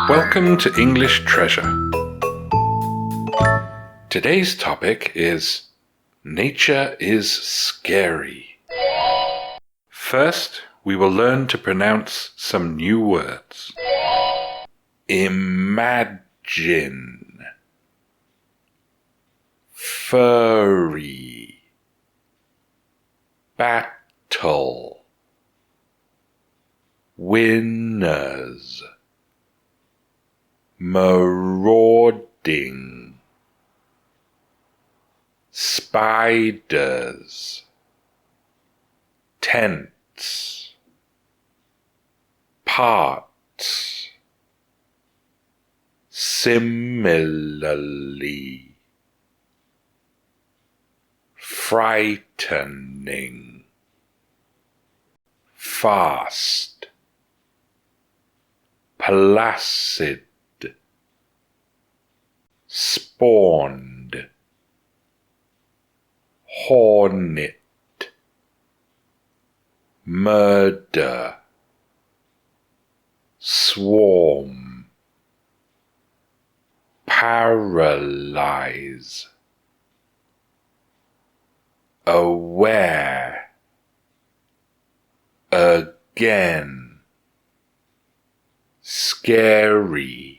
Welcome to English Treasure. Today's topic is Nature is scary. First, we will learn to pronounce some new words. Imagine, furry, battle, winners, marauding, spiders, tents, parts, similarly, frightening, fast, placid, spawned, hornet, murder, swarm, paralyze, aware, again, scary.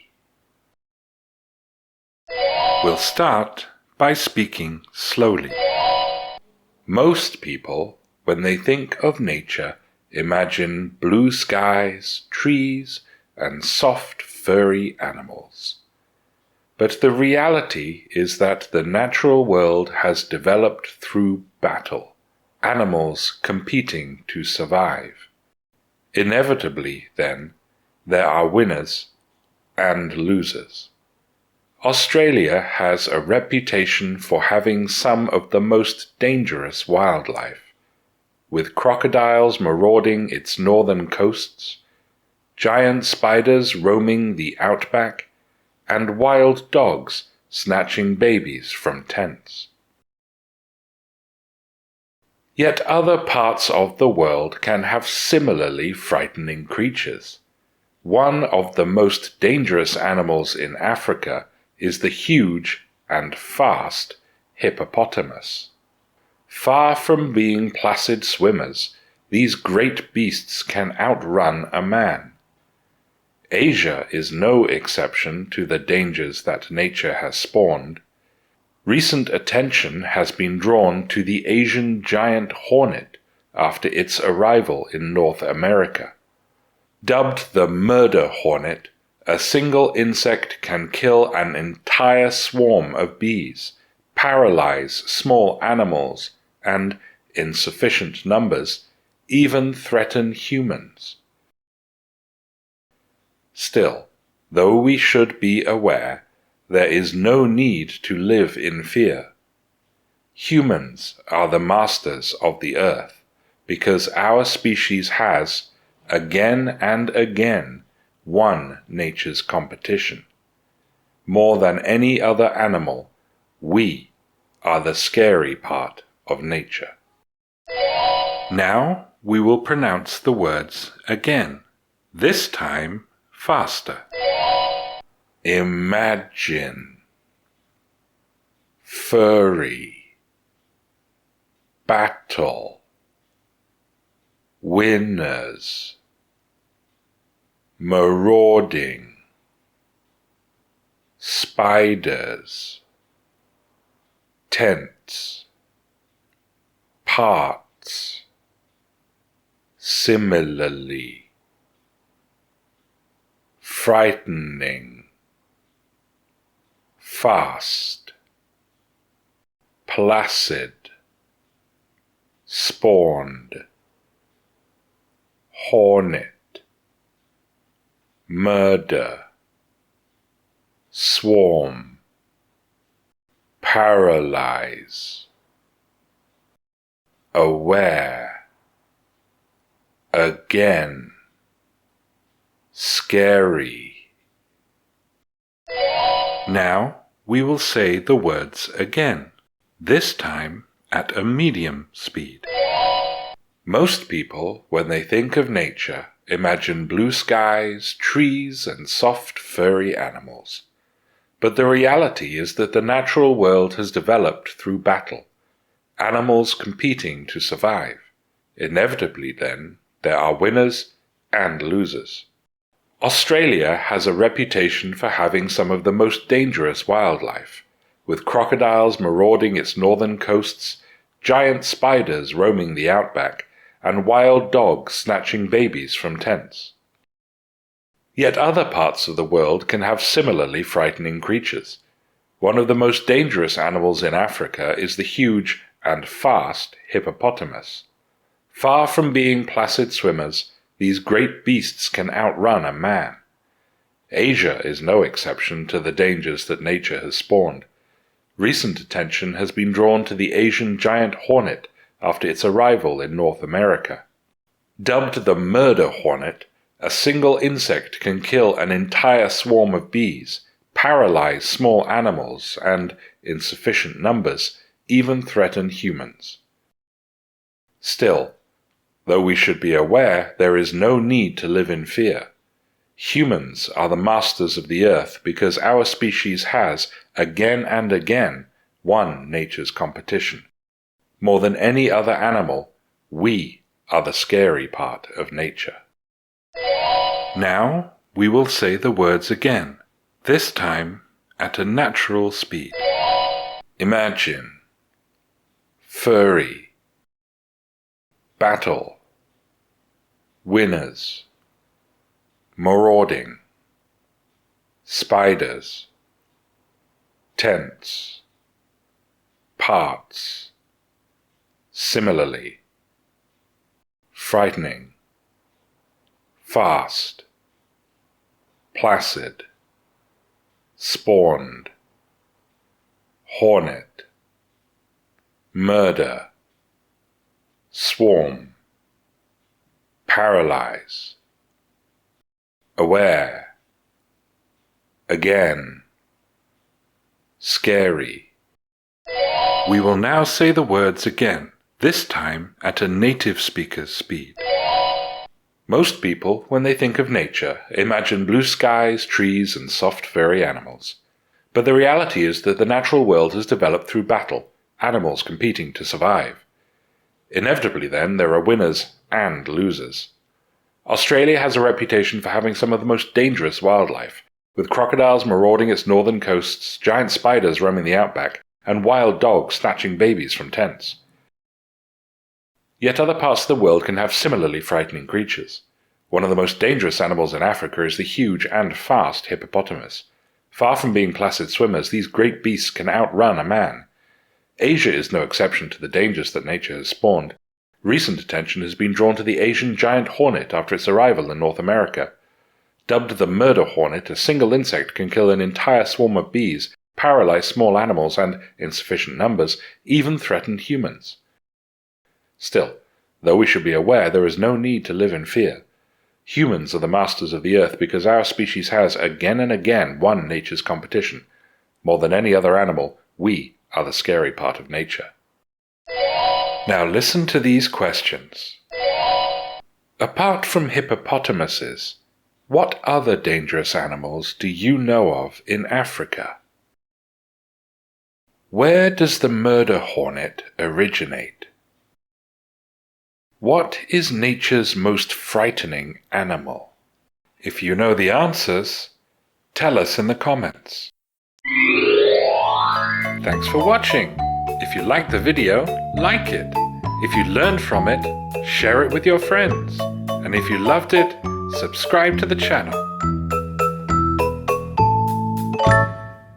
We'll start by speaking slowly. Most people, when they think of nature, imagine blue skies, trees, and soft, furry animals. But the reality is that the natural world has developed through battle, animals competing to survive. Inevitably, then, there are winners and losers. Australia has a reputation for having some of the most dangerous wildlife, with crocodiles marauding its northern coasts, giant spiders roaming the outback, and wild dogs snatching babies from tents. Yet other parts of the world can have similarly frightening creatures. One of the most dangerous animals in Africa is the huge and fast hippopotamus. Far from being placid swimmers, these great beasts can outrun a man. Asia is no exception to the dangers that nature has spawned. Recent attention has been drawn to the Asian giant hornet after its arrival in North America. Dubbed the murder hornet, a single insect can kill an entire swarm of bees, paralyze small animals, and, in sufficient numbers, even threaten humans. Still, though we should be aware, there is no need to live in fear. Humans are the masters of the earth, because our species has, again and again, won nature's competition. More than any other animal, we are the scary part of nature. Now we will pronounce the words again, this time faster. Imagine, furry, battle, winners, marauding, spiders, tents, parts, similarly, frightening, fast, placid, spawned, hornet, murder, swarm, paralyze, aware, again, scary. Now we will say the words again, this time at a medium speed. Most people, when they think of nature, imagine blue skies, trees, and soft, furry animals. But the reality is that the natural world has developed through battle, animals competing to survive. Inevitably, then, there are winners and losers. Australia has a reputation for having some of the most dangerous wildlife, with crocodiles marauding its northern coasts, giant spiders roaming the outback, and wild dogs snatching babies from tents. Yet other parts of the world can have similarly frightening creatures. One of the most dangerous animals in Africa is the huge and fast hippopotamus. Far from being placid swimmers, these great beasts can outrun a man. Asia is no exception to the dangers that nature has spawned. Recent attention has been drawn to the Asian giant hornet after its arrival in North America. Dubbed the murder hornet, a single insect can kill an entire swarm of bees, paralyze small animals, and, in sufficient numbers, even threaten humans. Still, though we should be aware there is no need to live in fear, humans are the masters of the earth because our species has, again and again, won nature's competition. More than any other animal, we are the scary part of nature. Now we will say the words again, this time at a natural speed. Imagine, furry, battle, winners, marauding, spiders, tents, parts, similarly, frightening, fast, placid, spawned, hornet, murder, swarm, paralyze, aware, again, scary. We will now say the words again, this time at a native speaker's speed. Most people, when they think of nature, imagine blue skies, trees, and soft, furry animals. But the reality is that the natural world has developed through battle, animals competing to survive. Inevitably, then, there are winners and losers. Australia has a reputation for having some of the most dangerous wildlife, with crocodiles marauding its northern coasts, giant spiders roaming the outback, and wild dogs snatching babies from tents. Yet other parts of the world can have similarly frightening creatures. One of the most dangerous animals in Africa is the huge and fast hippopotamus. Far from being placid swimmers, these great beasts can outrun a man. Asia is no exception to the dangers that nature has spawned. Recent attention has been drawn to the Asian giant hornet after its arrival in North America. Dubbed the murder hornet, a single insect can kill an entire swarm of bees, paralyze small animals, and, in sufficient numbers, even threaten humans. Still, though we should be aware there is no need to live in fear, humans are the masters of the earth because our species has, again and again, won nature's competition. More than any other animal, we are the scary part of nature. Now listen to these questions. Apart from hippopotamuses, what other dangerous animals do you know of in Africa? Where does the murder hornet originate? What is nature's most frightening animal? If you know the answers, tell us in the comments. Thanks for watching. If you liked the video, like it. If you learned from it, share it with your friends. And if you loved it, subscribe to the channel.